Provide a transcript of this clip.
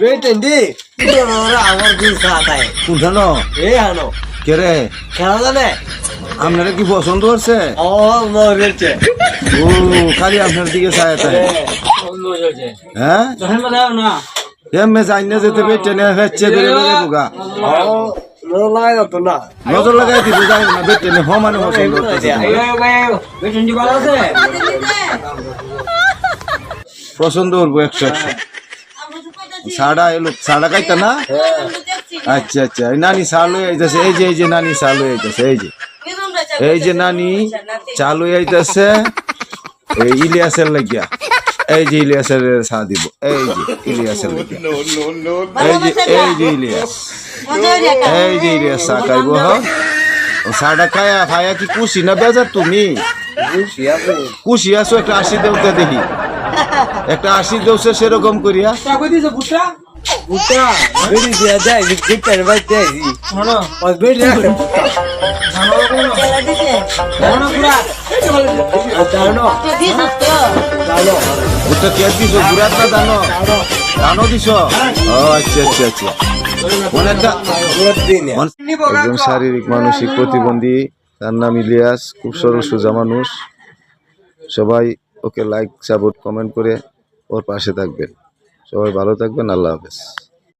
বেটেন্ডি আমার দিন সাথে কোনখানো এই হানো কে রে খেলা জানে আপনারা কি পছন্দ হচ্ছে ও মরেছে ও খালি আপনার দিকে চায় তাই হ্যাঁ এমনি যাই না যেতে পেয়ে টেনে ফেচ্ছে বেড়ে বেড়ে বোগা ও লাগে তো না নজর লাগাই দিব যাই না বেটে নে মানে পছন্দ করতেছে তোমার। বেটেন্ডি ভালো আছে পছন্দ করবো 100 সাড়া এলো সাড়া খাইতা না আচ্ছা আচ্ছা এই নানি চালু আইতেছে এই যে নানি চালু আইতেছে এই যে নানি চালু আইতেছে এই ইলিয়াসের লাগিয়া এই যে ইলিয়াসের চা দিব এই যে ইলিয়াসের লাগিয়া এই যে ইলিয়াস চা খাইব চাটা খায়া খায়া কি খুশি না বেজার তুমি খুশি আছো একটা 80 দেউতে দেখি একটা 80 দেউছে সেরকম করিয়া বুটা বেরি দিয়া যায় ভিক্টর ভাই দেই শোনো ওই বেরি রাখে বুটা জানো পুরা জানো জানো ওটা কে দিছো গুরাত না জানো জানো দিছো ও আচ্ছা আচ্ছা আচ্ছা অনেকটা একজন শারীরিক মানসিক প্রতিবন্ধী তার নাম ইলিয়াস খুব সরল সোজা মানুষ সবাই ওকে লাইক সাপোর্ট কমেন্ট করে ওর পাশে থাকবেন সবাই ভালো থাকবেন আল্লাহ হাফেজ